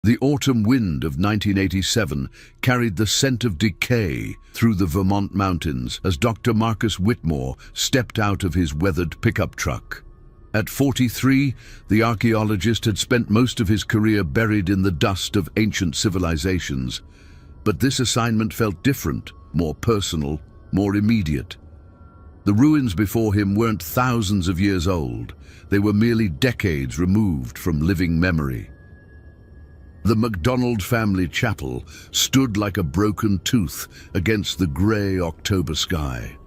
The autumn wind of 1987 carried the scent of decay through the Vermont mountains as Dr. Marcus Whitmore stepped out of his weathered pickup truck. At 43, the archaeologist had spent most of his career buried in the dust of ancient civilizations. But this assignment felt different, more personal, more immediate. The ruins before him weren't thousands of years old. They were merely decades removed from living memory. The McDonald family chapel stood like a broken tooth against the grey October sky.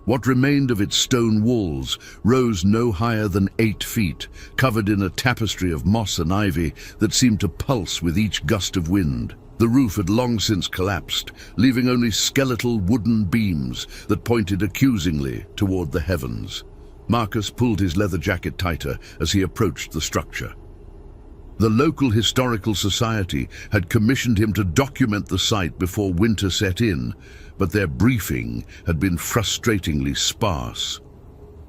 What remained of its stone walls rose no higher than 8 feet, covered in a tapestry of moss and ivy that seemed to pulse with each gust of wind. The roof had long since collapsed, leaving only skeletal wooden beams that pointed accusingly toward the heavens. Marcus pulled his leather jacket tighter as he approached the structure. The local historical society had commissioned him to document the site before winter set in, but their briefing had been frustratingly sparse.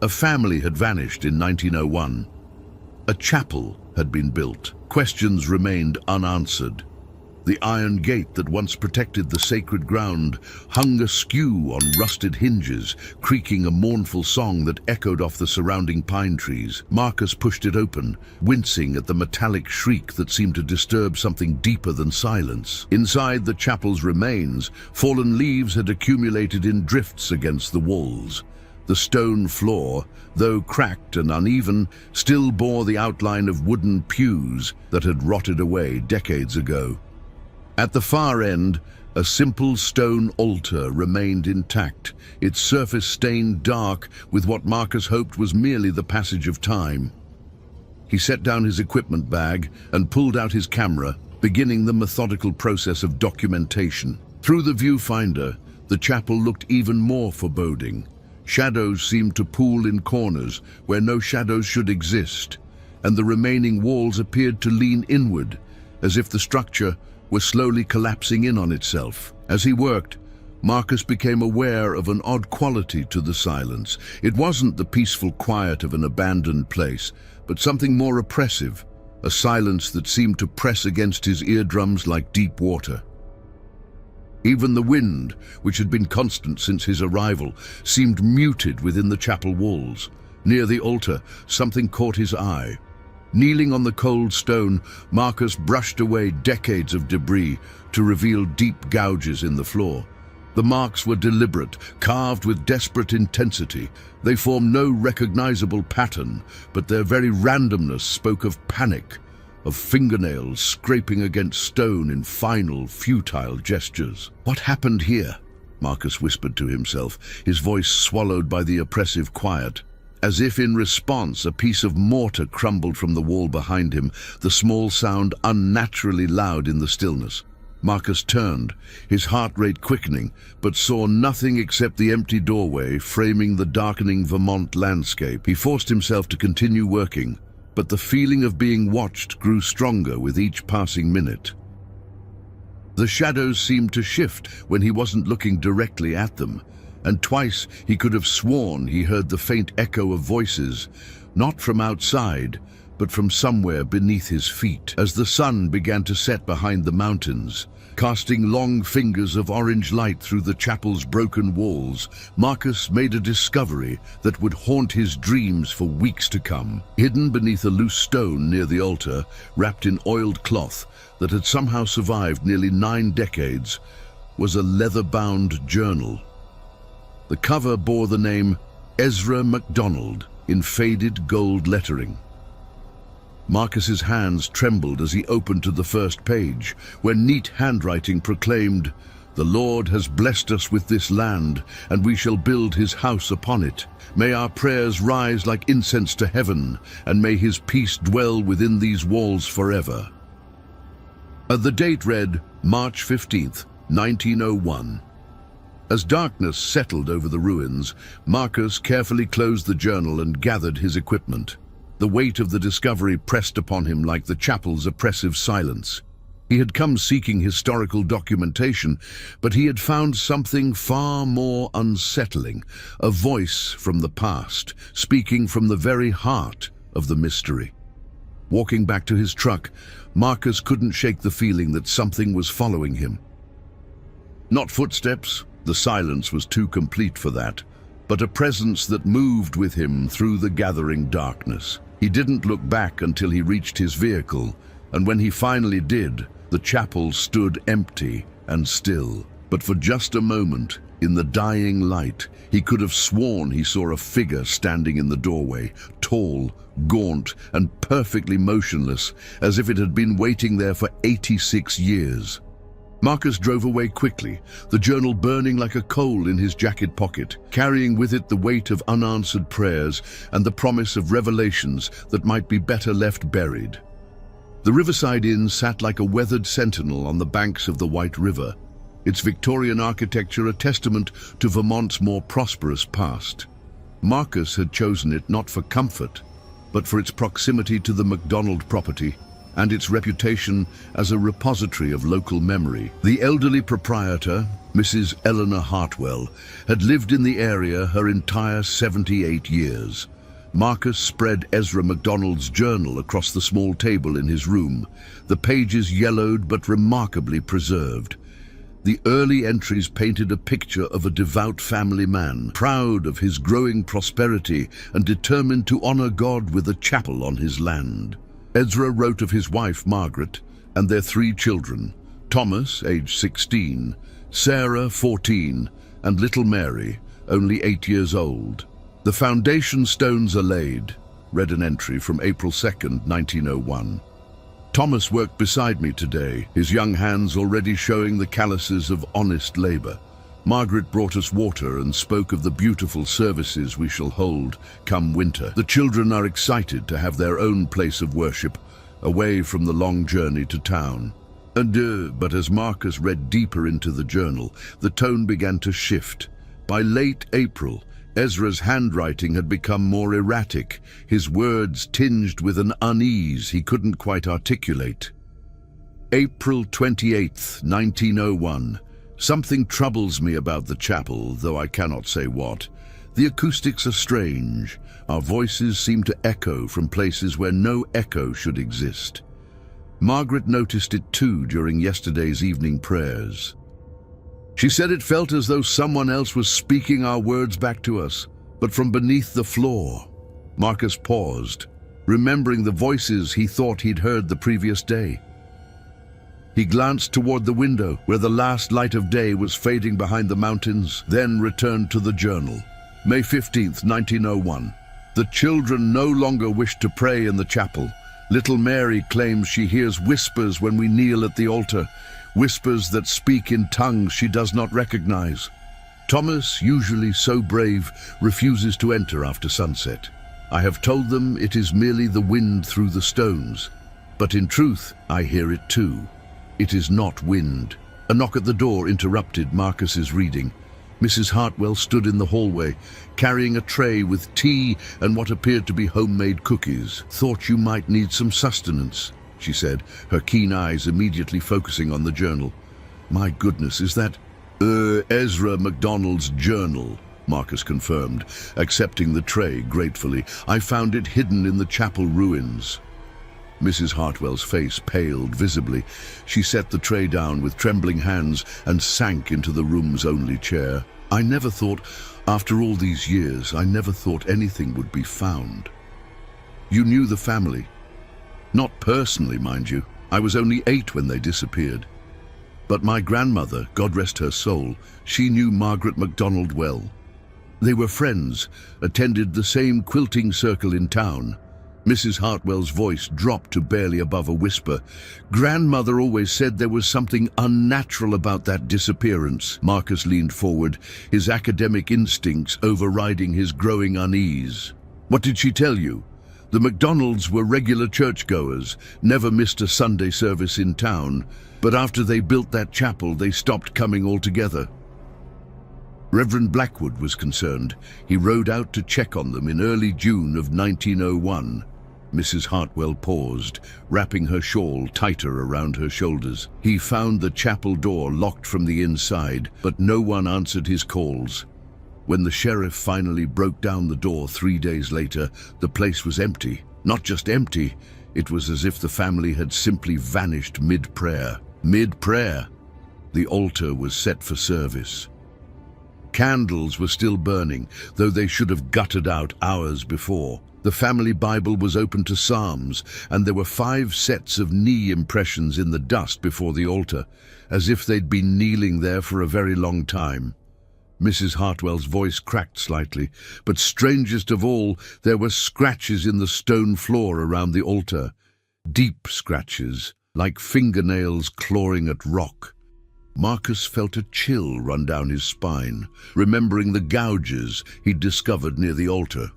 A family had vanished in 1901. A chapel had been built. Questions remained unanswered. The iron gate that once protected the sacred ground hung askew on rusted hinges, creaking a mournful song that echoed off the surrounding pine trees. Marcus pushed it open, wincing at the metallic shriek that seemed to disturb something deeper than silence. Inside the chapel's remains, fallen leaves had accumulated in drifts against the walls. The stone floor, though cracked and uneven, still bore the outline of wooden pews that had rotted away decades ago. At the far end, a simple stone altar remained intact, its surface stained dark with what Marcus hoped was merely the passage of time. He set down his equipment bag and pulled out his camera, beginning the methodical process of documentation. Through the viewfinder, the chapel looked even more foreboding. Shadows seemed to pool in corners where no shadows should exist, and the remaining walls appeared to lean inward, as if the structure was slowly collapsing in on itself. As he worked, Marcus became aware of an odd quality to the silence. It wasn't the peaceful quiet of an abandoned place, but something more oppressive, a silence that seemed to press against his eardrums like deep water. Even the wind, which had been constant since his arrival, seemed muted within the chapel walls. Near the altar, something caught his eye. Kneeling on the cold stone, Marcus brushed away decades of debris to reveal deep gouges in the floor. The marks were deliberate, carved with desperate intensity. They formed no recognizable pattern, but their very randomness spoke of panic, of fingernails scraping against stone in final, futile gestures. "What happened here?" Marcus whispered to himself, his voice swallowed by the oppressive quiet. As if in response, a piece of mortar crumbled from the wall behind him, the small sound unnaturally loud in the stillness. Marcus turned, his heart rate quickening, but saw nothing except the empty doorway framing the darkening Vermont landscape. He forced himself to continue working, but the feeling of being watched grew stronger with each passing minute. The shadows seemed to shift when he wasn't looking directly at them, and twice he could have sworn he heard the faint echo of voices, not from outside, but from somewhere beneath his feet. As the sun began to set behind the mountains, casting long fingers of orange light through the chapel's broken walls, Marcus made a discovery that would haunt his dreams for weeks to come. Hidden beneath a loose stone near the altar, wrapped in oiled cloth that had somehow survived nearly 9 decades, was a leather-bound journal. The cover bore the name Ezra McDonald in faded gold lettering. Marcus's hands trembled as he opened to the first page, where neat handwriting proclaimed, "The Lord has blessed us with this land, and we shall build his house upon it. May our prayers rise like incense to heaven, and may his peace dwell within these walls forever." The date read March 15th, 1901. As darkness settled over the ruins, Marcus carefully closed the journal and gathered his equipment. The weight of the discovery pressed upon him like the chapel's oppressive silence. He had come seeking historical documentation, but he had found something far more unsettling, a voice from the past, speaking from the very heart of the mystery. Walking back to his truck, Marcus couldn't shake the feeling that something was following him. Not footsteps, the silence was too complete for that, but a presence that moved with him through the gathering darkness. He didn't look back until he reached his vehicle, and when he finally did, the chapel stood empty and still. But for just a moment, in the dying light, he could have sworn he saw a figure standing in the doorway, tall, gaunt, and perfectly motionless, as if it had been waiting there for 86 years. Marcus drove away quickly, the journal burning like a coal in his jacket pocket, carrying with it the weight of unanswered prayers and the promise of revelations that might be better left buried. The Riverside Inn sat like a weathered sentinel on the banks of the White River, its Victorian architecture a testament to Vermont's more prosperous past. Marcus had chosen it not for comfort, but for its proximity to the McDonald property and its reputation as a repository of local memory. The elderly proprietor, Mrs. Eleanor Hartwell, had lived in the area her entire 78 years. Marcus spread Ezra McDonald's journal across the small table in his room, the pages yellowed but remarkably preserved. The early entries painted a picture of a devout family man, proud of his growing prosperity and determined to honor God with a chapel on his land. Ezra wrote of his wife, Margaret, and their 3 children, Thomas, age 16, Sarah, 14, and little Mary, only 8 years old. "The foundation stones are laid," read an entry from April 2nd, 1901. "Thomas worked beside me today, his young hands already showing the calluses of honest labor. Margaret brought us water and spoke of the beautiful services we shall hold come winter. The children are excited to have their own place of worship, away from the long journey to town." But as Marcus read deeper into the journal, the tone began to shift. By late April, Ezra's handwriting had become more erratic, his words tinged with an unease he couldn't quite articulate. April 28th, 1901. "Something troubles me about the chapel, though I cannot say what. The acoustics are strange. Our voices seem to echo from places where no echo should exist. Margaret noticed it too during yesterday's evening prayers. She said it felt as though someone else was speaking our words back to us, but from beneath the floor." Marcus paused, remembering the voices he thought he'd heard the previous day. He glanced toward the window, where the last light of day was fading behind the mountains, then returned to the journal. May 15th, 1901. "The children no longer wish to pray in the chapel. Little Mary claims she hears whispers when we kneel at the altar, whispers that speak in tongues she does not recognize. Thomas, usually so brave, refuses to enter after sunset. I have told them it is merely the wind through the stones, but in truth I hear it too. It is not wind." A knock at the door interrupted Marcus's reading. Mrs. Hartwell stood in the hallway, carrying a tray with tea and what appeared to be homemade cookies. "Thought you might need some sustenance," she said, her keen eyes immediately focusing on the journal. "My goodness, is that Ezra McDonald's journal?" Marcus confirmed, accepting the tray gratefully. "I found it hidden in the chapel ruins." Mrs. Hartwell's face paled visibly. She set the tray down with trembling hands and sank into the room's only chair. "I never thought, after all these years, I never thought anything would be found." "You knew the family?" "Not personally, mind you. I was only 8 when they disappeared. But my grandmother, God rest her soul, she knew Margaret McDonald well. They were friends, attended the same quilting circle in town." Mrs. Hartwell's voice dropped to barely above a whisper. "Grandmother always said there was something unnatural about that disappearance." Marcus leaned forward, his academic instincts overriding his growing unease. "What did she tell you?" "The McDonalds were regular churchgoers, never missed a Sunday service in town, but after they built that chapel, they stopped coming altogether." Reverend Blackwood was concerned. He rode out to check on them in early June of 1901. Mrs. Hartwell paused, wrapping her shawl tighter around her shoulders. "He found the chapel door locked from the inside, but no one answered his calls. When the sheriff finally broke down the door 3 days later, the place was empty. Not just empty, It was as if the family had simply vanished mid-prayer. Mid-prayer, the altar was set for service. Candles were still burning, though they should have guttered out hours before. The family Bible was open to Psalms, and there were 5 sets of knee impressions in the dust before the altar, as if they'd been kneeling there for a very long time. Mrs. Hartwell's voice cracked slightly, but strangest of all, there were scratches in the stone floor around the altar. Deep scratches, like fingernails clawing at rock. Marcus felt a chill run down his spine, remembering the gouges he'd discovered near the altar.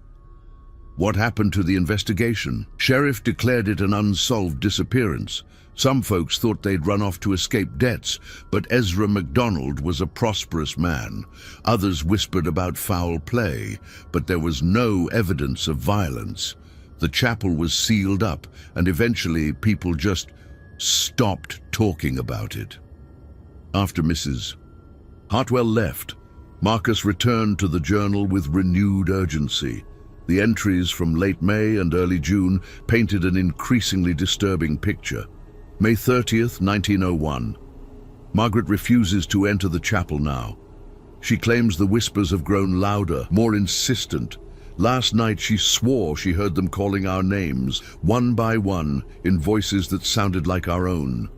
What happened to the investigation? Sheriff declared it an unsolved disappearance. Some folks thought they'd run off to escape debts, but Ezra McDonald was a prosperous man. Others whispered about foul play, but there was no evidence of violence. The chapel was sealed up, and eventually people just stopped talking about it. After Mrs. Hartwell left, Marcus returned to the journal with renewed urgency. The entries from late May and early June painted an increasingly disturbing picture. May 30th, 1901. Margaret refuses to enter the chapel now. She claims the whispers have grown louder, more insistent. Last night she swore she heard them calling our names, one by one, in voices that sounded like our own.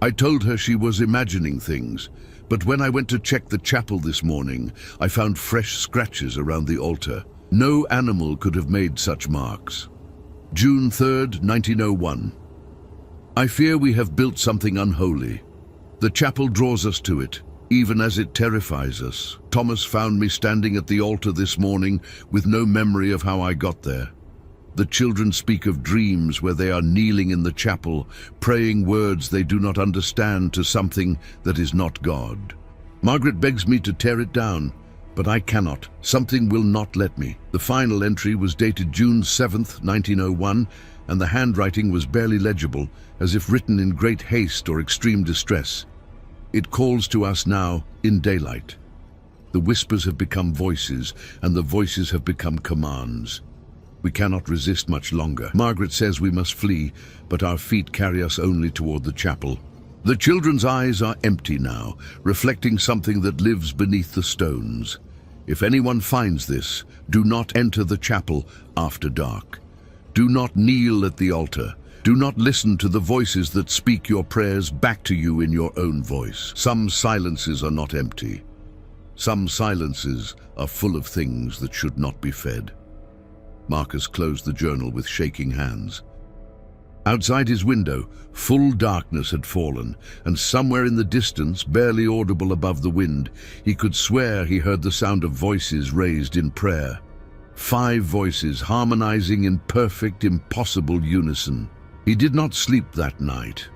I told her she was imagining things, but when I went to check the chapel this morning, I found fresh scratches around the altar. No animal could have made such marks. June 3rd, 1901. I fear we have built something unholy. The chapel draws us to it, even as it terrifies us. Thomas found me standing at the altar this morning with no memory of how I got there. The children speak of dreams where they are kneeling in the chapel, praying words they do not understand to something that is not God. Margaret begs me to tear it down, but I cannot. Something will not let me. The final entry was dated June 7th, 1901, and the handwriting was barely legible, as if written in great haste or extreme distress. It calls to us now in daylight. The whispers have become voices, and the voices have become commands. We cannot resist much longer. Margaret says we must flee, but our feet carry us only toward the chapel. The children's eyes are empty now, reflecting something that lives beneath the stones. If anyone finds this, do not enter the chapel after dark. Do not kneel at the altar. Do not listen to the voices that speak your prayers back to you in your own voice. Some silences are not empty. Some silences are full of things that should not be fed. Marcus closed the journal with shaking hands. Outside his window, full darkness had fallen, and somewhere in the distance, barely audible above the wind, he could swear he heard the sound of voices raised in prayer. 5 voices harmonizing in perfect, impossible unison. He did not sleep that night.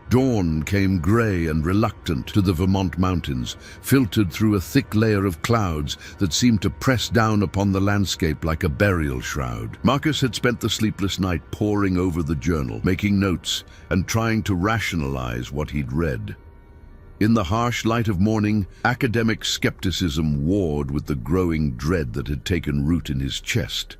Dawn came gray and reluctant to the Vermont mountains, filtered through a thick layer of clouds that seemed to press down upon the landscape like a burial shroud. Marcus had spent the sleepless night poring over the journal, making notes, and trying to rationalize what he'd read. In the harsh light of morning, academic skepticism warred with the growing dread that had taken root in his chest.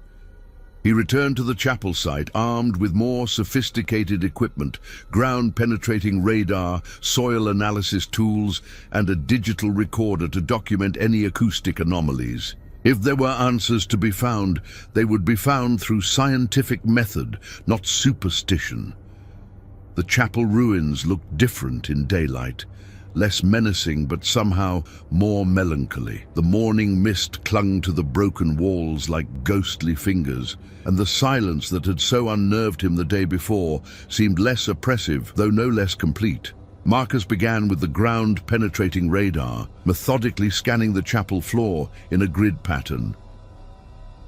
He returned to the chapel site armed with more sophisticated equipment, ground-penetrating radar, soil analysis tools, and a digital recorder to document any acoustic anomalies. If there were answers to be found, they would be found through scientific method, not superstition. The chapel ruins looked different in daylight, less menacing but somehow more melancholy. The morning mist clung to the broken walls like ghostly fingers, and the silence that had so unnerved him the day before seemed less oppressive, though no less complete. Marcus began with the ground-penetrating radar, methodically scanning the chapel floor in a grid pattern.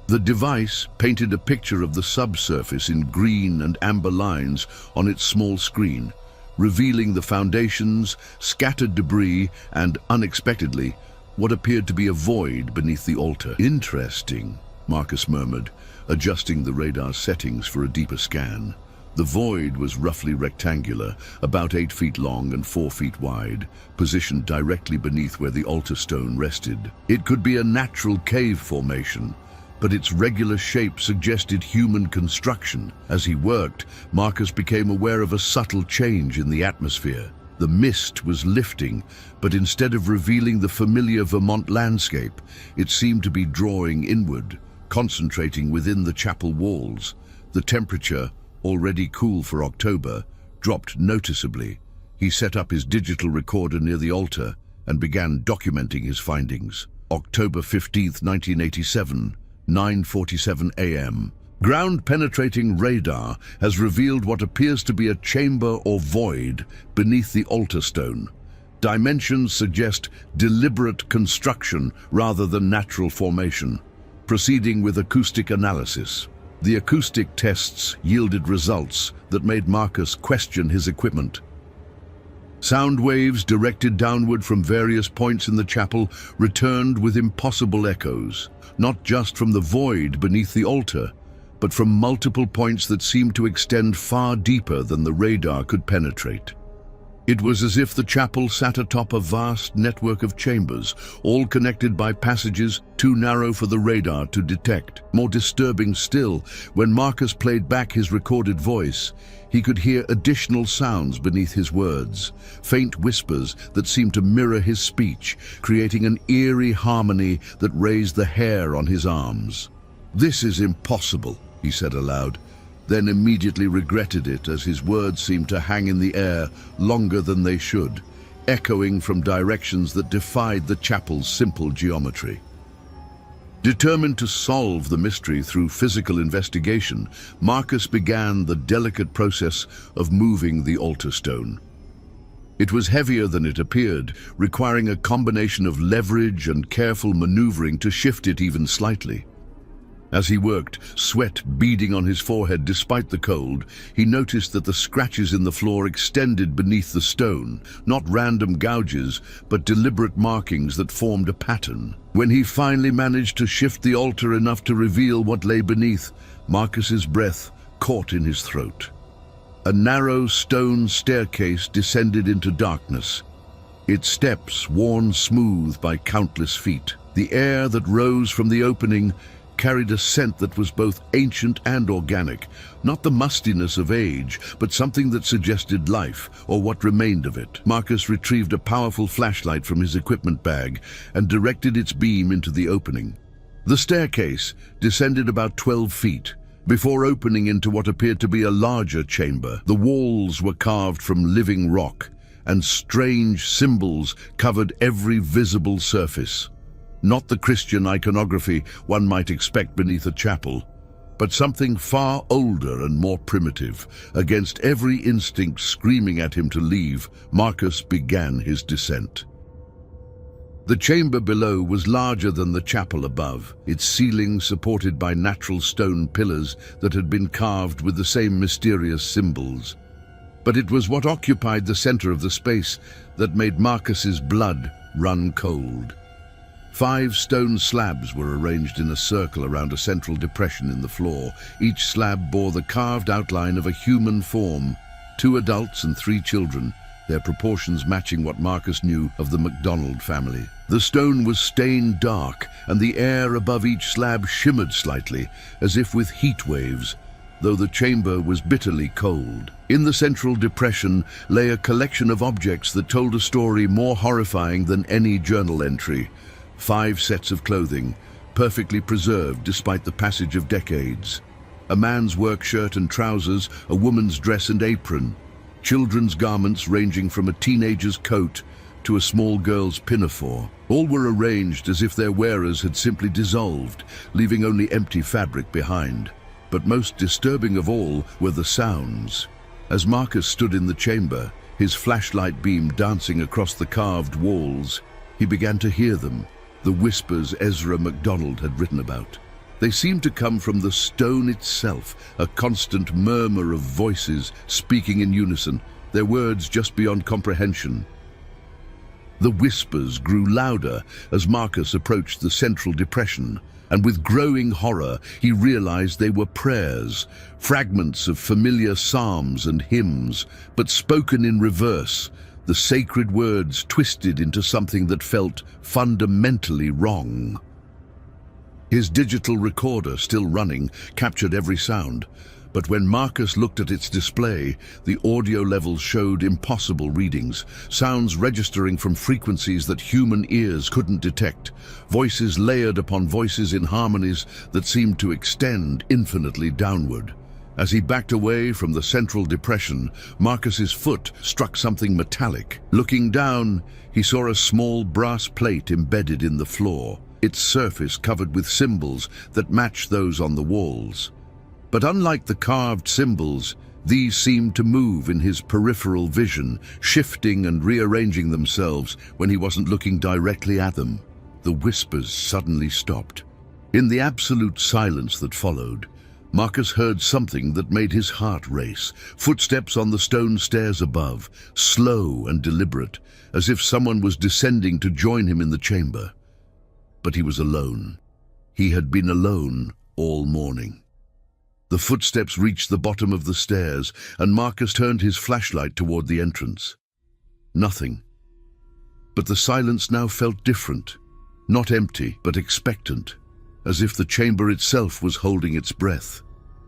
The device painted a picture of the subsurface in green and amber lines on its small screen, revealing the foundations, scattered debris, and, unexpectedly, what appeared to be a void beneath the altar. "Interesting," Marcus murmured, adjusting the radar settings for a deeper scan. The void was roughly rectangular, about 8 feet long and 4 feet wide, positioned directly beneath where the altar stone rested. It could be a natural cave formation, but its regular shape suggested human construction. As he worked, Marcus became aware of a subtle change in the atmosphere. The mist was lifting, but instead of revealing the familiar Vermont landscape, it seemed to be drawing inward, concentrating within the chapel walls. The temperature, already cool for October, dropped noticeably. He set up his digital recorder near the altar and began documenting his findings. October 15th, 1987, 9:47 a.m. Ground-penetrating radar has revealed what appears to be a chamber or void beneath the altar stone. Dimensions suggest deliberate construction rather than natural formation. Proceeding with acoustic analysis. The acoustic tests yielded results that made Marcus question his equipment. Sound waves directed downward from various points in the chapel returned with impossible echoes, not just from the void beneath the altar, but from multiple points that seemed to extend far deeper than the radar could penetrate. It was as if the chapel sat atop a vast network of chambers, all connected by passages too narrow for the radar to detect. More disturbing still, when Marcus played back his recorded voice, he could hear additional sounds beneath his words, faint whispers that seemed to mirror his speech, creating an eerie harmony that raised the hair on his arms. "This is impossible," he said aloud, then immediately regretted it as his words seemed to hang in the air longer than they should, echoing from directions that defied the chapel's simple geometry. Determined to solve the mystery through physical investigation, Marcus began the delicate process of moving the altar stone. It was heavier than it appeared, requiring a combination of leverage and careful maneuvering to shift it even slightly. As he worked, sweat beading on his forehead despite the cold, he noticed that the scratches in the floor extended beneath the stone, not random gouges, but deliberate markings that formed a pattern. When he finally managed to shift the altar enough to reveal what lay beneath, Marcus's breath caught in his throat. A narrow stone staircase descended into darkness, its steps worn smooth by countless feet. The air that rose from the opening carried a scent that was both ancient and organic, not the mustiness of age, but something that suggested life, or what remained of it. Marcus retrieved a powerful flashlight from his equipment bag and directed its beam into the opening. The staircase descended about 12 feet, before opening into what appeared to be a larger chamber. The walls were carved from living rock, and strange symbols covered every visible surface. Not the Christian iconography one might expect beneath a chapel, but something far older and more primitive. Against every instinct screaming at him to leave, Marcus began his descent. The chamber below was larger than the chapel above, its ceiling supported by natural stone pillars that had been carved with the same mysterious symbols. But it was what occupied the center of the space that made Marcus's blood run cold. 5 stone slabs were arranged in a circle around a central depression in the floor. Each slab bore the carved outline of a human form, 2 adults and 3 children, their proportions matching what Marcus knew of the McDonald family. The stone was stained dark, and the air above each slab shimmered slightly, as if with heat waves, though the chamber was bitterly cold. In the central depression lay a collection of objects that told a story more horrifying than any journal entry. 5 sets of clothing, perfectly preserved despite the passage of decades. A man's work shirt and trousers, a woman's dress and apron. Children's garments ranging from a teenager's coat to a small girl's pinafore. All were arranged as if their wearers had simply dissolved, leaving only empty fabric behind. But most disturbing of all were the sounds. As Marcus stood in the chamber, his flashlight beam dancing across the carved walls, he began to hear them. The whispers Ezra McDonald had written about. They seemed to come from the stone itself, a constant murmur of voices speaking in unison, their words just beyond comprehension. The whispers grew louder as Marcus approached the central depression, and with growing horror he realized they were prayers, fragments of familiar psalms and hymns, but spoken in reverse, the sacred words twisted into something that felt fundamentally wrong. His digital recorder, still running, captured every sound, but when Marcus looked at its display, the audio levels showed impossible readings, sounds registering from frequencies that human ears couldn't detect, voices layered upon voices in harmonies that seemed to extend infinitely downward. As he backed away from the central depression, Marcus's foot struck something metallic. Looking down, he saw a small brass plate embedded in the floor, its surface covered with symbols that matched those on the walls. But unlike the carved symbols, these seemed to move in his peripheral vision, shifting and rearranging themselves when he wasn't looking directly at them. The whispers suddenly stopped. In the absolute silence that followed, Marcus heard something that made his heart race. Footsteps on the stone stairs above, slow and deliberate, as if someone was descending to join him in the chamber. But he was alone. He had been alone all morning. The footsteps reached the bottom of the stairs, and Marcus turned his flashlight toward the entrance. Nothing. But the silence now felt different. Not empty, but expectant, as if the chamber itself was holding its breath.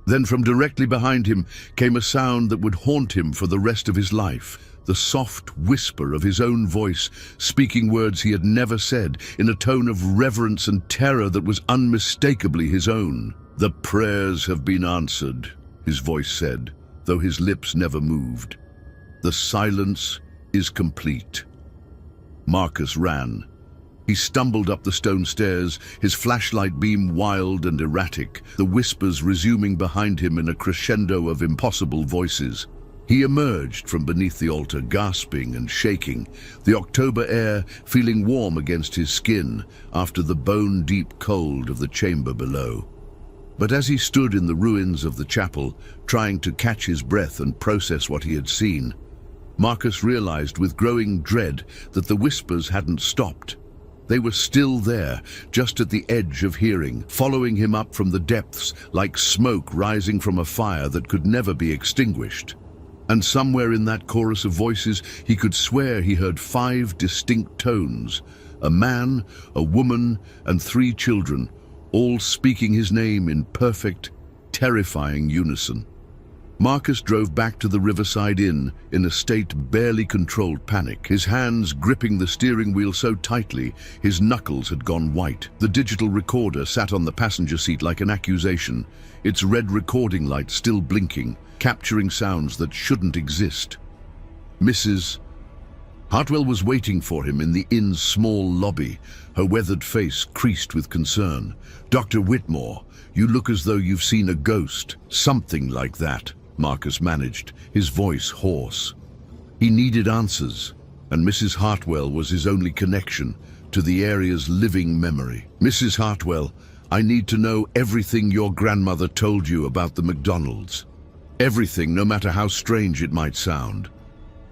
Then from directly behind him came a sound that would haunt him for the rest of his life, the soft whisper of his own voice, speaking words he had never said, in a tone of reverence and terror that was unmistakably his own. "The prayers have been answered," his voice said, though his lips never moved. "The silence is complete." Marcus ran. He stumbled up the stone stairs, his flashlight beam wild and erratic, the whispers resuming behind him in a crescendo of impossible voices. He emerged from beneath the altar, gasping and shaking, the October air feeling warm against his skin after the bone-deep cold of the chamber below. But as he stood in the ruins of the chapel, trying to catch his breath and process what he had seen, Marcus realized with growing dread that the whispers hadn't stopped. They were still there, just at the edge of hearing, following him up from the depths like smoke rising from a fire that could never be extinguished. And somewhere in that chorus of voices, he could swear he heard 5 distinct tones: a man, a woman, and 3 children, all speaking his name in perfect, terrifying unison. Marcus drove back to the Riverside Inn in a state barely controlled panic, his hands gripping the steering wheel so tightly his knuckles had gone white. The digital recorder sat on the passenger seat like an accusation, its red recording light still blinking, capturing sounds that shouldn't exist. Mrs. Hartwell was waiting for him in the inn's small lobby, her weathered face creased with concern. "Dr. Whitmore, you look as though you've seen a ghost." "Something like that," Marcus managed, his voice hoarse. He needed answers, and Mrs. Hartwell was his only connection to the area's living memory. "Mrs. Hartwell, I need to know everything your grandmother told you about the McDonalds. Everything, no matter how strange it might sound."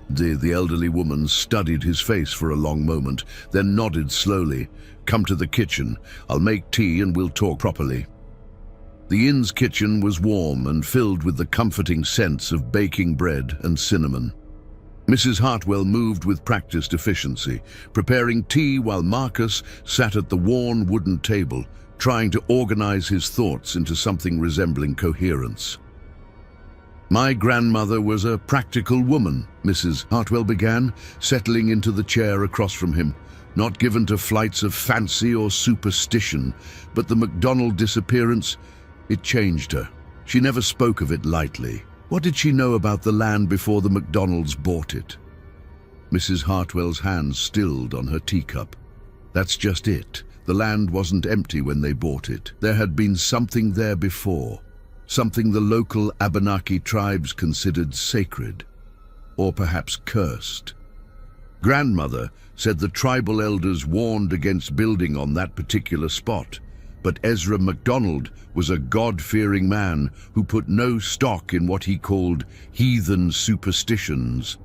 The elderly woman studied his face for a long moment, then nodded slowly. "Come to the kitchen. I'll make tea and we'll talk properly." The inn's kitchen was warm and filled with the comforting scents of baking bread and cinnamon. Mrs. Hartwell moved with practiced efficiency, preparing tea while Marcus sat at the worn wooden table, trying to organize his thoughts into something resembling coherence. "My grandmother was a practical woman," Mrs. Hartwell began, settling into the chair across from him, "not given to flights of fancy or superstition, but the McDonald disappearance, it changed her. She never spoke of it lightly. What did she know about the land before the McDonalds bought it?" Mrs. Hartwell's hands stilled on her teacup. "That's just it. The land wasn't empty when they bought it. There had been something there before. Something the local Abenaki tribes considered sacred, or perhaps cursed. Grandmother said the tribal elders warned against building on that particular spot, but Ezra MacDonald was a God-fearing man who put no stock in what he called heathen superstitions."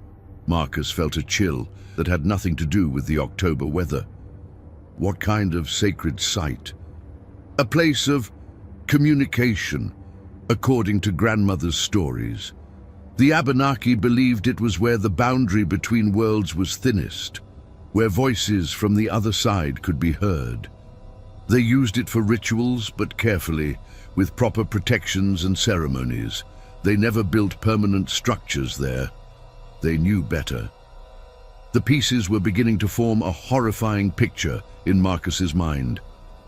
Marcus felt a chill that had nothing to do with the October weather. "What kind of sacred site?" "A place of communication, according to grandmother's stories. The Abenaki believed it was where the boundary between worlds was thinnest, where voices from the other side could be heard." They used it for rituals, but carefully, with proper protections and ceremonies. They never built permanent structures there. They knew better. The pieces were beginning to form a horrifying picture in Marcus's mind.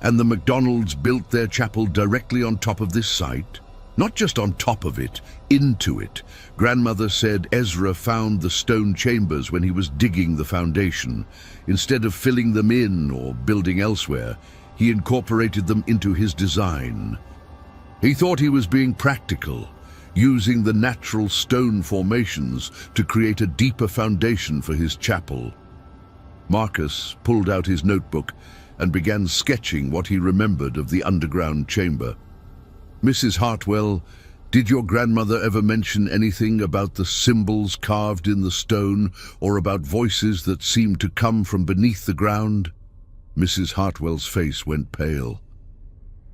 And the McDonalds built their chapel directly on top of this site. Not just on top of it, into it. Grandmother said Ezra found the stone chambers when he was digging the foundation. Instead of filling them in or building elsewhere, he incorporated them into his design. He thought he was being practical, using the natural stone formations to create a deeper foundation for his chapel. Marcus pulled out his notebook and began sketching what he remembered of the underground chamber. "Mrs. Hartwell, did your grandmother ever mention anything about the symbols carved in the stone or about voices that seemed to come from beneath the ground?" Mrs. Hartwell's face went pale.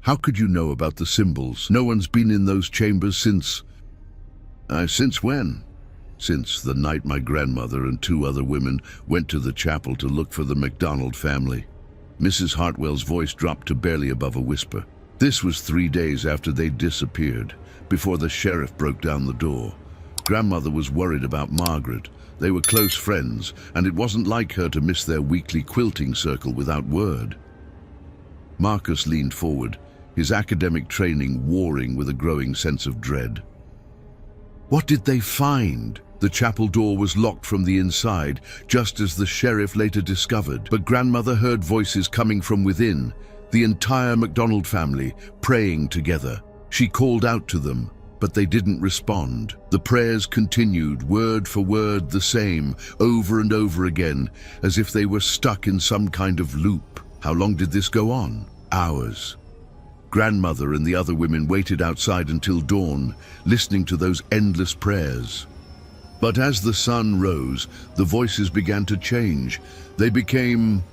"How could you know about the symbols? No one's been in those chambers since..." Since when?" "Since the night my grandmother and 2 other women went to the chapel to look for the McDonald family." Mrs. Hartwell's voice dropped to barely above a whisper. "This was 3 days after they disappeared, before the sheriff broke down the door. Grandmother was worried about Margaret. They were close friends, and it wasn't like her to miss their weekly quilting circle without word." Marcus leaned forward, his academic training warring with a growing sense of dread. "What did they find?" The chapel door was locked from the inside, just as the sheriff later discovered. But grandmother heard voices coming from within, the entire McDonald family praying together. She called out to them, but they didn't respond. The prayers continued, word for word the same, over and over again, as if they were stuck in some kind of loop. How long did this go on? Hours. Grandmother and the other women waited outside until dawn, listening to those endless prayers. But as the sun rose, the voices began to change. They became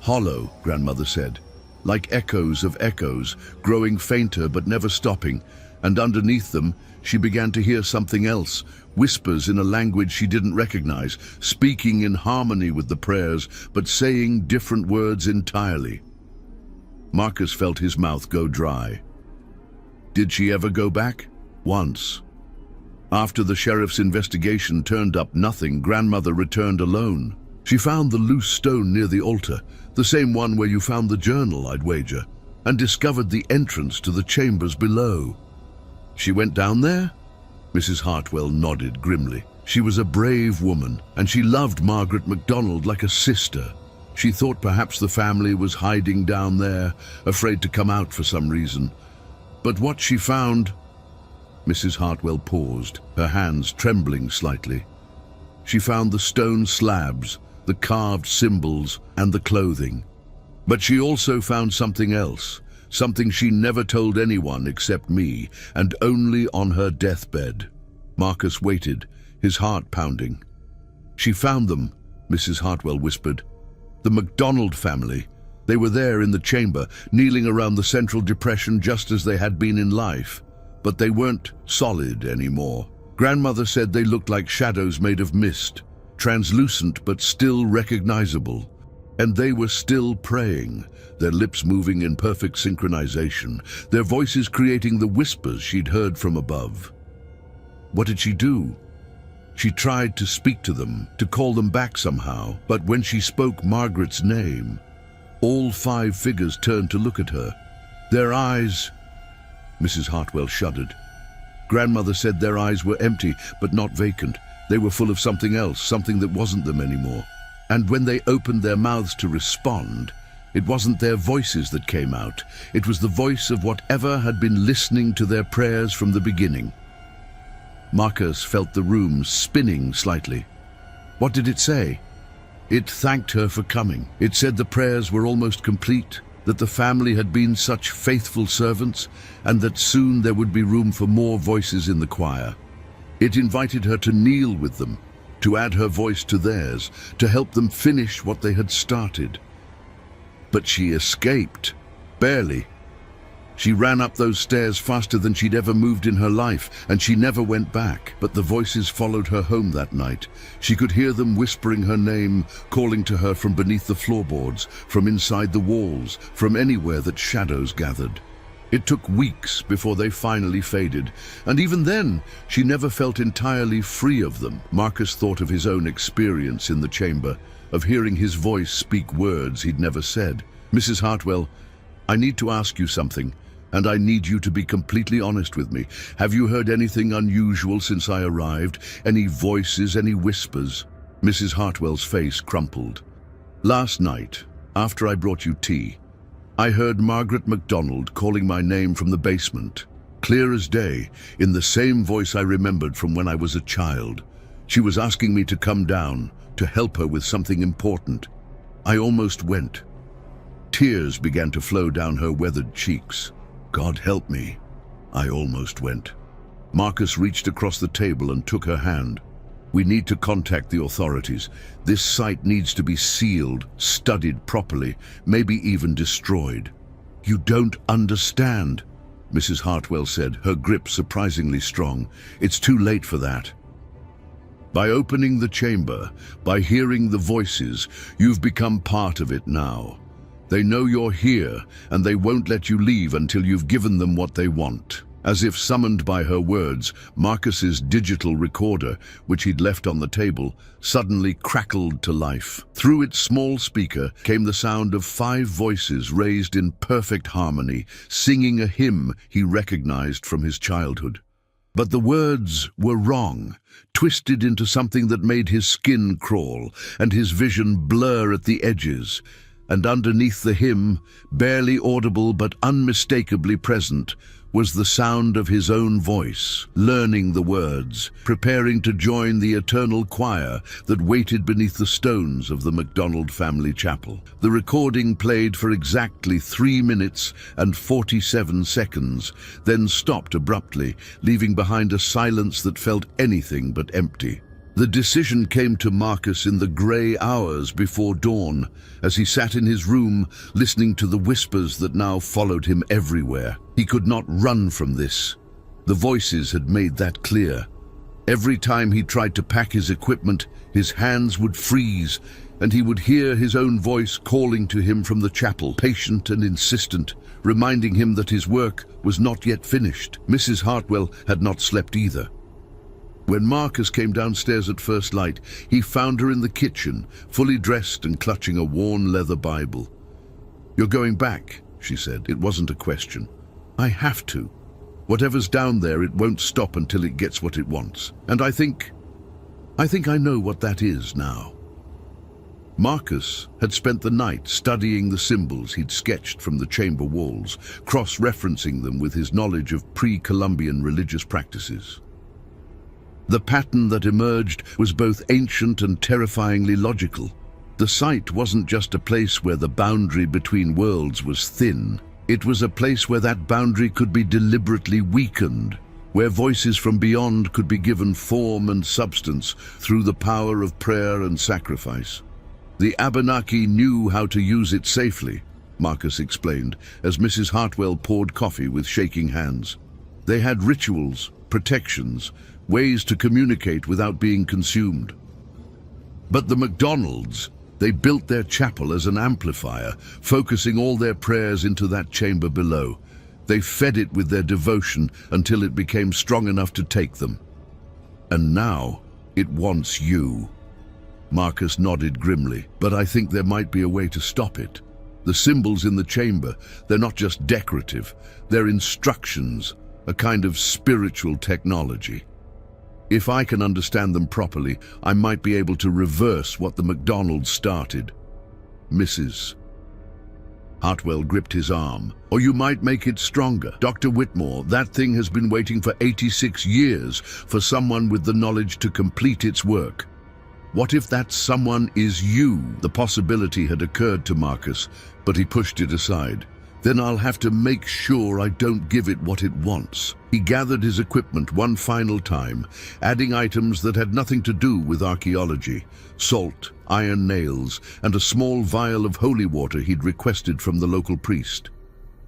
hollow, grandmother said, like echoes of echoes, growing fainter but never stopping. And underneath them, she began to hear something else, whispers in a language she didn't recognize, speaking in harmony with the prayers, but saying different words entirely. Marcus felt his mouth go dry. Did she ever go back? Once. After the sheriff's investigation turned up nothing, grandmother returned alone. She found the loose stone near the altar, the same one where you found the journal, I'd wager, and discovered the entrance to the chambers below. She went down there? Mrs. Hartwell nodded grimly. She was a brave woman, and she loved Margaret MacDonald like a sister. She thought perhaps the family was hiding down there, afraid to come out for some reason. But what she found... Mrs. Hartwell paused, her hands trembling slightly. She found the stone slabs, the carved symbols, and the clothing. But she also found something else, something she never told anyone except me, and only on her deathbed. Marcus waited, his heart pounding. She found them, Mrs. Hartwell whispered. The MacDonald family. They were there in the chamber, kneeling around the central depression just as they had been in life. But they weren't solid anymore. Grandmother said they looked like shadows made of mist, translucent but still recognizable. And they were still praying, their lips moving in perfect synchronization, their voices creating the whispers she'd heard from above. What did she do? She tried to speak to them, to call them back somehow, but when she spoke Margaret's name, all 5 figures turned to look at her. Their eyes... Mrs. Hartwell shuddered. Grandmother said their eyes were empty, but not vacant. They were full of something else, something that wasn't them anymore. And when they opened their mouths to respond, it wasn't their voices that came out. It was the voice of whatever had been listening to their prayers from the beginning. Marcus felt the room spinning slightly. What did it say? It thanked her for coming. It said the prayers were almost complete, that the family had been such faithful servants, and that soon there would be room for more voices in the choir. It invited her to kneel with them, to add her voice to theirs, to help them finish what they had started. But she escaped, barely. She ran up those stairs faster than she'd ever moved in her life, and she never went back. But the voices followed her home that night. She could hear them whispering her name, calling to her from beneath the floorboards, from inside the walls, from anywhere that shadows gathered. It took weeks before they finally faded, and even then, she never felt entirely free of them. Marcus thought of his own experience in the chamber, of hearing his voice speak words he'd never said. "Mrs. Hartwell, I need to ask you something, and I need you to be completely honest with me. Have you heard anything unusual since I arrived? Any voices, any whispers?" Mrs. Hartwell's face crumpled. "Last night, after I brought you tea, I heard Margaret MacDonald calling my name from the basement, clear as day, in the same voice I remembered from when I was a child. She was asking me to come down, to help her with something important. I almost went." Tears began to flow down her weathered cheeks. "God help me, I almost went." Marcus reached across the table and took her hand. "We need to contact the authorities. This site needs to be sealed, studied properly, maybe even destroyed." "You don't understand," Mrs. Hartwell said, her grip surprisingly strong. "It's too late for that. By opening the chamber, by hearing the voices, you've become part of it now. They know you're here, and they won't let you leave until you've given them what they want." As if summoned by her words, Marcus's digital recorder, which he'd left on the table, suddenly crackled to life. Through its small speaker came the sound of 5 voices raised in perfect harmony, singing a hymn he recognized from his childhood. But the words were wrong, twisted into something that made his skin crawl and his vision blur at the edges. And underneath the hymn, barely audible but unmistakably present, was the sound of his own voice, learning the words, preparing to join the eternal choir that waited beneath the stones of the MacDonald family chapel. The recording played for exactly 3 minutes and 47 seconds, then stopped abruptly, leaving behind a silence that felt anything but empty. The decision came to Marcus in the grey hours before dawn, as he sat in his room listening to the whispers that now followed him everywhere. He could not run from this. The voices had made that clear. Every time he tried to pack his equipment, his hands would freeze, and he would hear his own voice calling to him from the chapel, patient and insistent, reminding him that his work was not yet finished. Mrs. Hartwell had not slept either. When Marcus came downstairs at first light, he found her in the kitchen, fully dressed and clutching a worn leather Bible. "You're going back," she said. It wasn't a question. "I have to. Whatever's down there, it won't stop until it gets what it wants. And I think I know what that is now." Marcus had spent the night studying the symbols he'd sketched from the chamber walls, cross-referencing them with his knowledge of pre-Columbian religious practices. The pattern that emerged was both ancient and terrifyingly logical. The site wasn't just a place where the boundary between worlds was thin. It was a place where that boundary could be deliberately weakened, where voices from beyond could be given form and substance through the power of prayer and sacrifice. The Abenaki knew how to use it safely, Marcus explained, as Mrs. Hartwell poured coffee with shaking hands. They had rituals, protections, ways to communicate without being consumed. But the MacDonalds, they built their chapel as an amplifier, focusing all their prayers into that chamber below. They fed it with their devotion until it became strong enough to take them. And now, it wants you. Marcus nodded grimly, but I think there might be a way to stop it. The symbols in the chamber, they're not just decorative, they're instructions, a kind of spiritual technology. If I can understand them properly, I might be able to reverse what the MacDonalds started. Mrs. Hartwell gripped his arm. Or you might make it stronger. Dr. Whitmore, that thing has been waiting for 86 years for someone with the knowledge to complete its work. What if that someone is you? The possibility had occurred to Marcus, but he pushed it aside. Then I'll have to make sure I don't give it what it wants. He gathered his equipment one final time, adding items that had nothing to do with archaeology: salt, iron nails, and a small vial of holy water he'd requested from the local priest.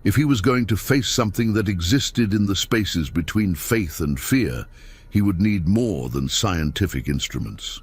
If he was going to face something that existed in the spaces between faith and fear, he would need more than scientific instruments.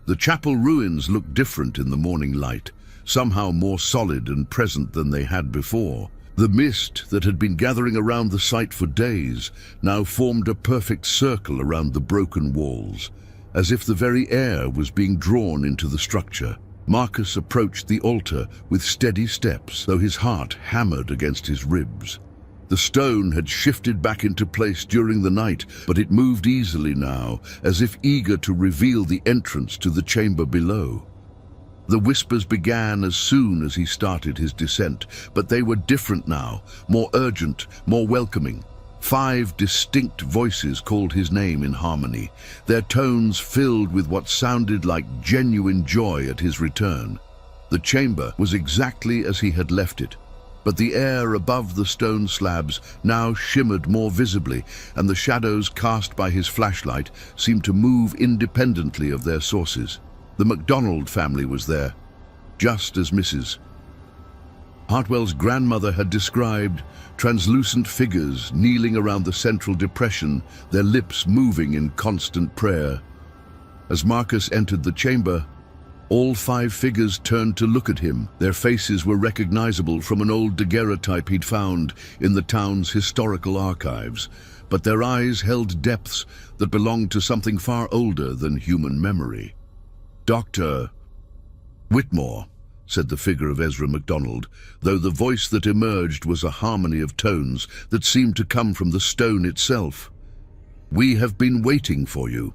The chapel ruins looked different in the morning light, somehow more solid and present than they had before. The mist that had been gathering around the site for days now formed a perfect circle around the broken walls, as if the very air was being drawn into the structure. Marcus approached the altar with steady steps, though his heart hammered against his ribs. The stone had shifted back into place during the night, but it moved easily now, as if eager to reveal the entrance to the chamber below. The whispers began as soon as he started his descent, but they were different now, more urgent, more welcoming. 5 distinct voices called his name in harmony, their tones filled with what sounded like genuine joy at his return. The chamber was exactly as he had left it, but the air above the stone slabs now shimmered more visibly, and the shadows cast by his flashlight seemed to move independently of their sources. The McDonald family was there, just as Mrs. Hartwell's grandmother had described, translucent figures kneeling around the central depression, their lips moving in constant prayer. As Marcus entered the chamber, all 5 figures turned to look at him. Their faces were recognizable from an old daguerreotype he'd found in the town's historical archives, but their eyes held depths that belonged to something far older than human memory. "Dr. Whitmore," said the figure of Ezra MacDonald, though the voice that emerged was a harmony of tones that seemed to come from the stone itself. "We have been waiting for you.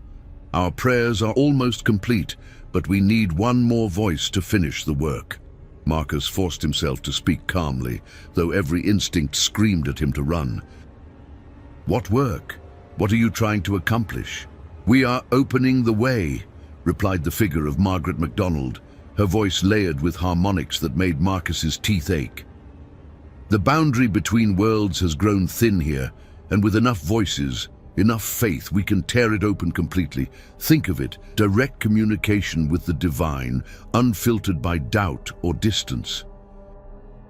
Our prayers are almost complete, but we need one more voice to finish the work." Marcus forced himself to speak calmly, though every instinct screamed at him to run. "What work? What are you trying to accomplish?" "We are opening the way," replied the figure of Margaret MacDonald, her voice layered with harmonics that made Marcus's teeth ache. "The boundary between worlds has grown thin here, and with enough voices, enough faith, we can tear it open completely. Think of it, direct communication with the divine, unfiltered by doubt or distance."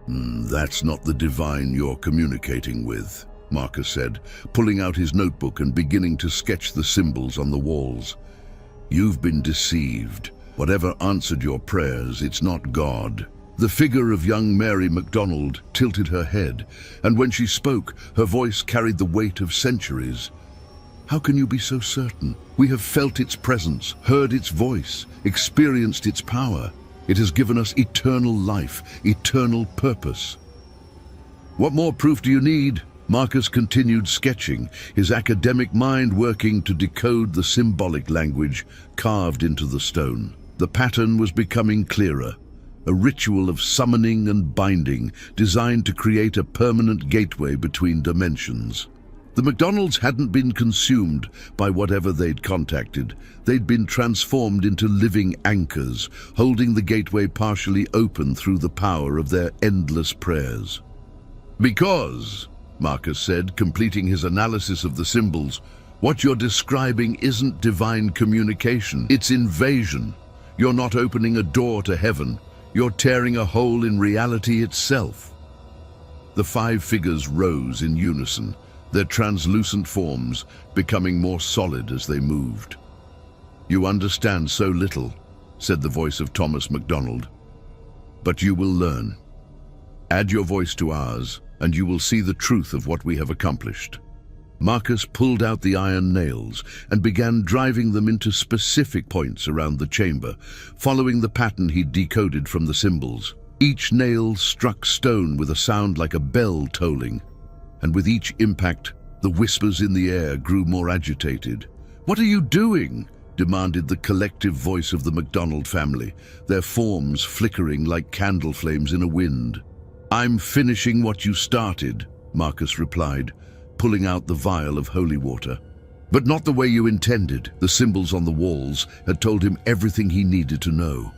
That's not the divine you're communicating with," Marcus said, pulling out his notebook and beginning to sketch the symbols on the walls. "You've been deceived. Whatever answered your prayers, it's not God." The figure of young Mary MacDonald tilted her head, and when she spoke, her voice carried the weight of centuries. "How can you be so certain? We have felt its presence, heard its voice, experienced its power. It has given us eternal life, eternal purpose." "What more proof do you need?" Marcus continued sketching, his academic mind working to decode the symbolic language carved into the stone. The pattern was becoming clearer, a ritual of summoning and binding designed to create a permanent gateway between dimensions. The McDonalds hadn't been consumed by whatever they'd contacted. They'd been transformed into living anchors, holding the gateway partially open through the power of their endless prayers. "Because," Marcus said, completing his analysis of the symbols, "what you're describing isn't divine communication, it's invasion. You're not opening a door to heaven, you're tearing a hole in reality itself." The 5 figures rose in unison, their translucent forms becoming more solid as they moved. "You understand so little," said the voice of Thomas MacDonald, "but you will learn. Add your voice to ours, and you will see the truth of what we have accomplished." Marcus pulled out the iron nails and began driving them into specific points around the chamber, following the pattern he'd decoded from the symbols. Each nail struck stone with a sound like a bell tolling, and with each impact, the whispers in the air grew more agitated. "What are you doing?" demanded the collective voice of the MacDonald family, their forms flickering like candle flames in a wind. "I'm finishing what you started," Marcus replied, pulling out the vial of holy water. "But not the way you intended." The symbols on the walls had told him everything he needed to know.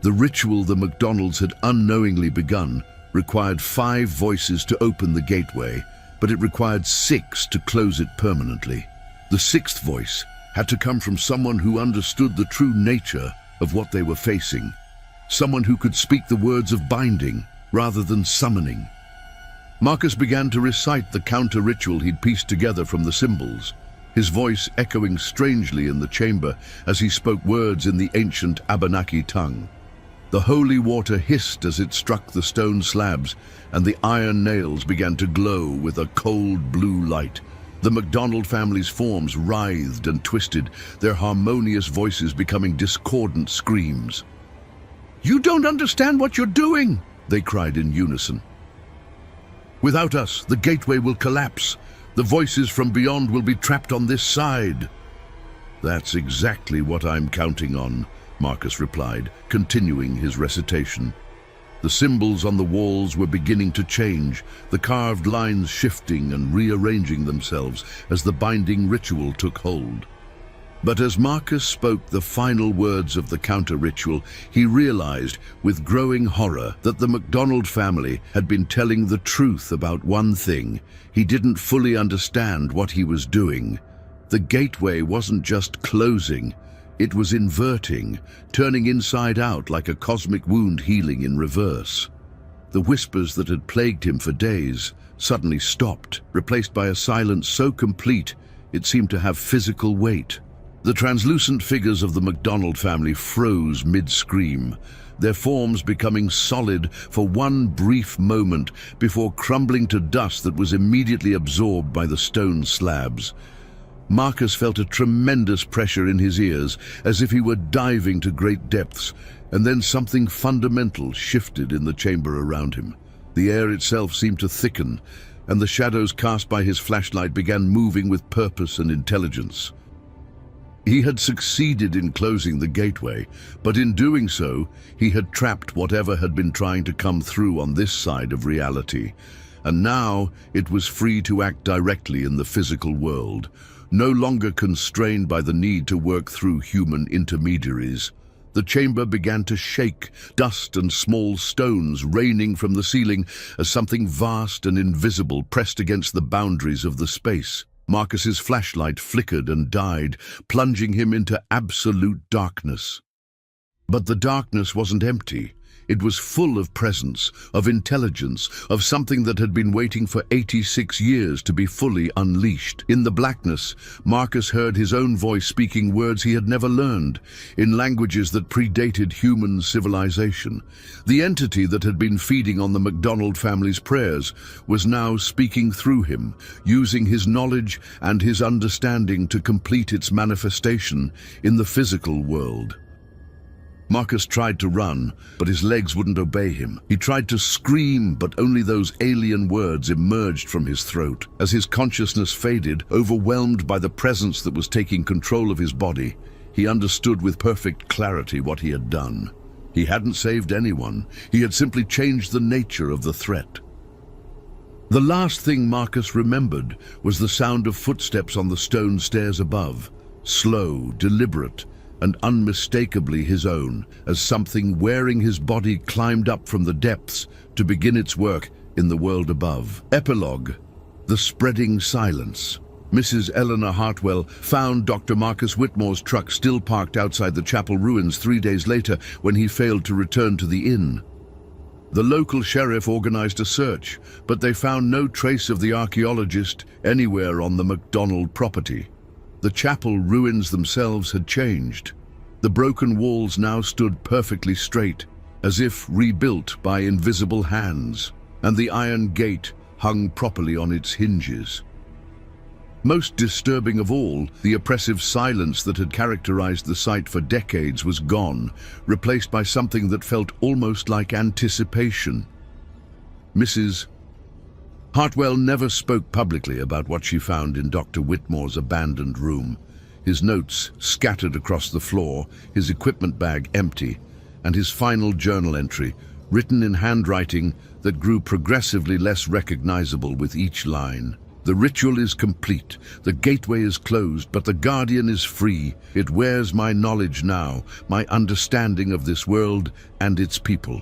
The ritual the MacDonalds had unknowingly begun required 5 voices to open the gateway, but it required 6 to close it permanently. The 6th voice had to come from someone who understood the true nature of what they were facing, someone who could speak the words of binding rather than summoning. Marcus began to recite the counter-ritual he'd pieced together from the symbols, his voice echoing strangely in the chamber as he spoke words in the ancient Abenaki tongue. The holy water hissed as it struck the stone slabs, and the iron nails began to glow with a cold blue light. The McDonald family's forms writhed and twisted, their harmonious voices becoming discordant screams. "You don't understand what you're doing!" they cried in unison. "Without us, the gateway will collapse. The voices from beyond will be trapped on this side." "That's exactly what I'm counting on," Marcus replied, continuing his recitation. The symbols on the walls were beginning to change, the carved lines shifting and rearranging themselves as the binding ritual took hold. But as Marcus spoke the final words of the counter-ritual, he realized with growing horror that the McDonald family had been telling the truth about one thing. He didn't fully understand what he was doing. The gateway wasn't just closing, it was inverting, turning inside out like a cosmic wound healing in reverse. The whispers that had plagued him for days suddenly stopped, replaced by a silence so complete it seemed to have physical weight. The translucent figures of the McDonald family froze mid-scream, their forms becoming solid for one brief moment before crumbling to dust that was immediately absorbed by the stone slabs. Marcus felt a tremendous pressure in his ears, as if he were diving to great depths, and then something fundamental shifted in the chamber around him. The air itself seemed to thicken, and the shadows cast by his flashlight began moving with purpose and intelligence. He had succeeded in closing the gateway, but in doing so, he had trapped whatever had been trying to come through on this side of reality. And now it was free to act directly in the physical world, no longer constrained by the need to work through human intermediaries. The chamber began to shake, dust and small stones raining from the ceiling as something vast and invisible pressed against the boundaries of the space. Marcus's flashlight flickered and died, plunging him into absolute darkness. But the darkness wasn't empty. It was full of presence, of intelligence, of something that had been waiting for 86 years to be fully unleashed. In the blackness, Marcus heard his own voice speaking words he had never learned, in languages that predated human civilization. The entity that had been feeding on the McDonald family's prayers was now speaking through him, using his knowledge and his understanding to complete its manifestation in the physical world. Marcus tried to run, but his legs wouldn't obey him. He tried to scream, but only those alien words emerged from his throat. As his consciousness faded, overwhelmed by the presence that was taking control of his body, he understood with perfect clarity what he had done. He hadn't saved anyone. He had simply changed the nature of the threat. The last thing Marcus remembered was the sound of footsteps on the stone stairs above, slow, deliberate, and unmistakably his own, as something wearing his body climbed up from the depths to begin its work in the world above. Epilogue: The Spreading Silence. Mrs. Eleanor Hartwell found Dr. Marcus Whitmore's truck still parked outside the chapel ruins 3 days later when he failed to return to the inn. The local sheriff organized a search, but they found no trace of the archaeologist anywhere on the McDonald property. The chapel ruins themselves had changed. The broken walls now stood perfectly straight, as if rebuilt by invisible hands, and the iron gate hung properly on its hinges. Most disturbing of all, the oppressive silence that had characterized the site for decades was gone, replaced by something that felt almost like anticipation. Mrs. Hartwell never spoke publicly about what she found in Dr. Whitmore's abandoned room. His notes scattered across the floor, his equipment bag empty, and his final journal entry, written in handwriting that grew progressively less recognizable with each line. The ritual is complete, the gateway is closed, but the guardian is free. It wears my knowledge now, my understanding of this world and its people.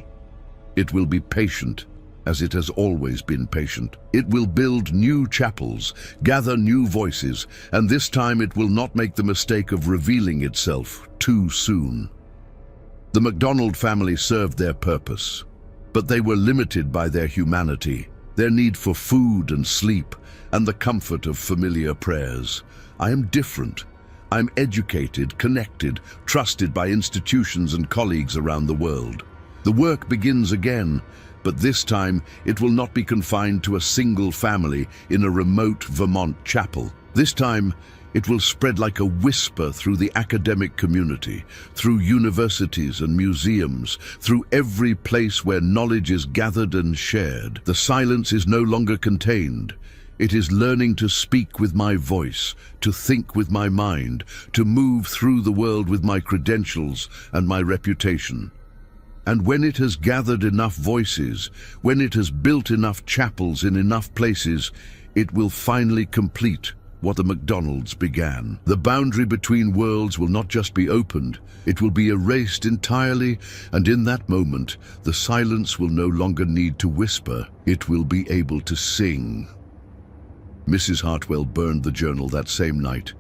It will be patient, as it has always been patient. It will build new chapels, gather new voices, and this time it will not make the mistake of revealing itself too soon. The McDonald family served their purpose, but they were limited by their humanity. their need for food and sleep, and the comfort of familiar prayers. I am different. I'm educated, connected, trusted by institutions and colleagues around the world. The work begins again, but this time it will not be confined to a single family in a remote Vermont chapel. This time, it will spread like a whisper through the academic community, through universities and museums, through every place where knowledge is gathered and shared. The silence is no longer contained. It is learning to speak with my voice, to think with my mind, to move through the world with my credentials and my reputation. And when it has gathered enough voices, when it has built enough chapels in enough places, it will finally complete what the McDonalds began. The boundary between worlds will not just be opened, it will be erased entirely, and in that moment, the silence will no longer need to whisper, it will be able to sing. Mrs. Hartwell burned the journal that same night,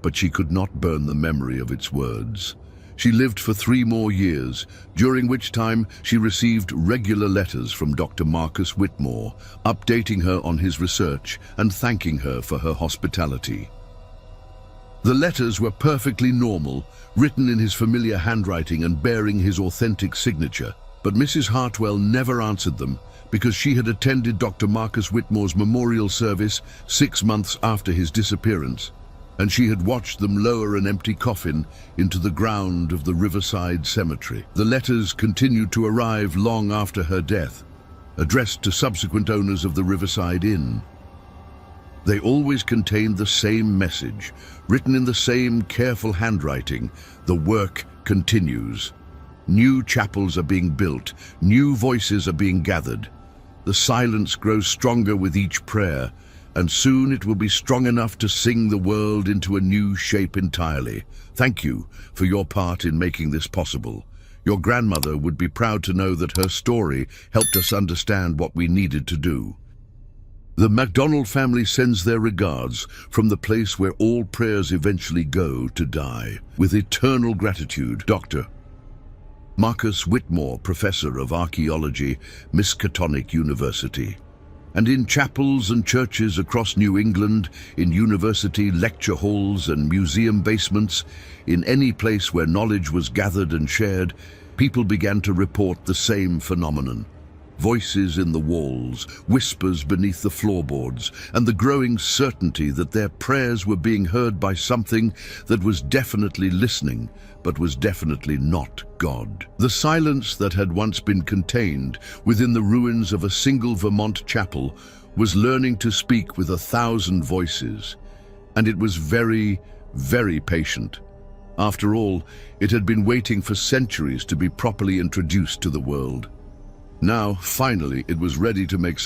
but she could not burn the memory of its words. She lived for 3 more years, during which time she received regular letters from Dr. Marcus Whitmore, updating her on his research and thanking her for her hospitality. The letters were perfectly normal, written in his familiar handwriting and bearing his authentic signature, but Mrs. Hartwell never answered them because she had attended Dr. Marcus Whitmore's memorial service 6 months after his disappearance, and she had watched them lower an empty coffin into the ground of the Riverside Cemetery. The letters continued to arrive long after her death, addressed to subsequent owners of the Riverside Inn. They always contained the same message, written in the same careful handwriting: the work continues. New chapels are being built, new voices are being gathered. The silence grows stronger with each prayer, and soon it will be strong enough to sing the world into a new shape entirely. Thank you for your part in making this possible. Your grandmother would be proud to know that her story helped us understand what we needed to do. The MacDonald family sends their regards from the place where all prayers eventually go to die. With eternal gratitude, Dr. Marcus Whitmore, Professor of Archaeology, Miskatonic University. And in chapels and churches across New England, in university lecture halls and museum basements, in any place where knowledge was gathered and shared, people began to report the same phenomenon. Voices in the walls, whispers beneath the floorboards, and the growing certainty that their prayers were being heard by something that was definitely listening, but was definitely not God. The silence that had once been contained within the ruins of a single Vermont chapel was learning to speak with 1,000 voices, and it was very, very patient. After all, it had been waiting for centuries to be properly introduced to the world. Now, finally, it was ready to make some